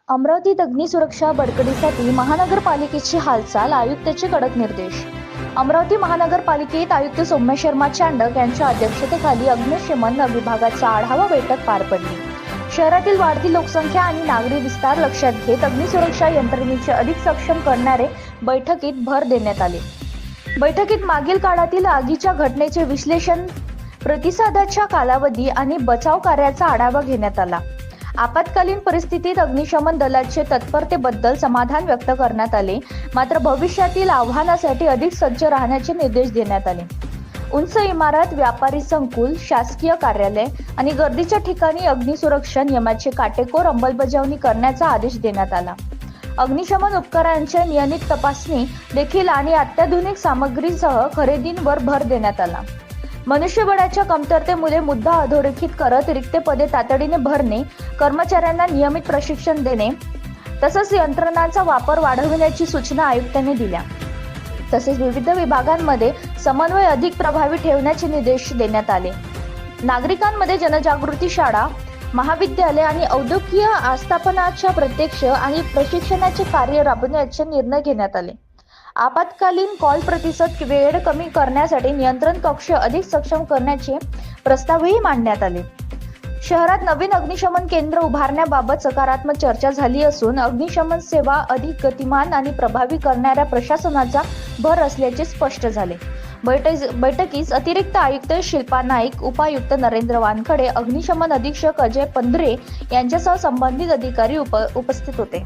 अमरावतीत अग्निसुरक्षा बडकडीसाठी महानगरपालिकेची हालचाल, आयुक्ताचे कडक निर्देश. अमरावती महानगरपालिकेत आयुक्त सौम्य शर्मा चांडक यांच्या अध्यक्षतेखाली अग्निशमन विभागाचा आढावा बैठक पार पडली. शहरातील वाढती लोकसंख्या आणि नागरी विस्तार लक्षात घेत अग्निसुरक्षा यंत्रणेचे अधिक सक्षम करणारे बैठकीत भर देण्यात आले. बैठकीत मागील काळातील आगीच्या घटनेचे विश्लेषण, प्रतिसादाच्या कालावधी आणि बचाव कार्याचा आढावा घेण्यात आला. आपत्कालीन परिस्थितीत अग्निशमन दलाचे तत्परतेबद्दल समाधान व्यक्त करण्यात आले. मात्र भविष्यातील आव्हानासाठी अधिक सज्ज राहण्याचे निर्देश देण्यात आले. उंच इमारत, व्यापारी संकुल, शासकीय कार्यालय आणि गर्दीच्या ठिकाणी अग्निसुरक्षा नियमाची काटेकोर अंमलबजावणी करण्याचा आदेश देण्यात आला. अग्निशमन उपकरणांच्या नियमित तपासणी देखील आणि अत्याधुनिक सामग्रीसह खरेदीवर भर देण्यात आला. मनुष्यबळाच्या कमतरतेमुळे मुद्दा अधोरेखित करत रिक्त पदे तातडीने भरणे, कर्मचाऱ्यांना नियमित प्रशिक्षण देणे तसंच यंत्रणांचा वापर वाढविण्याची सूचना आयुक्तांनी दिल्या. तसेच विविध विभागांमध्ये समन्वय अधिक प्रभावी ठेवण्याचे निर्देश देण्यात आले. नागरिकांमध्ये जनजागृती, शाळा, महाविद्यालय आणि औद्योगिक आस्थापनाच्या प्रत्यक्ष आणि प्रशिक्षणाचे कार्य राबवण्याचे निर्णय घेण्यात आले. आपत्कालीन कॉल प्रतिसाद वेळ कमी करण्यासाठी नियंत्रण कक्ष अधिक सक्षम करण्याचे प्रस्तावही मांडण्यात आले. शहरात नवीन अग्निशमन केंद्र उभारण्याबाबत सकारात्मक चर्चा झाली असून अग्निशमन सेवा अधिक गतिमान आणि प्रभावी करणाऱ्या प्रशासनाचा भर असल्याचे स्पष्ट झाले. बैठकीस अतिरिक्त आयुक्त शिल्पा नाईक, उपायुक्त नरेंद्र वानखडे, अग्निशमन अधीक्षक अजय पंधरे यांच्यासह संबंधित अधिकारी उपस्थित होते.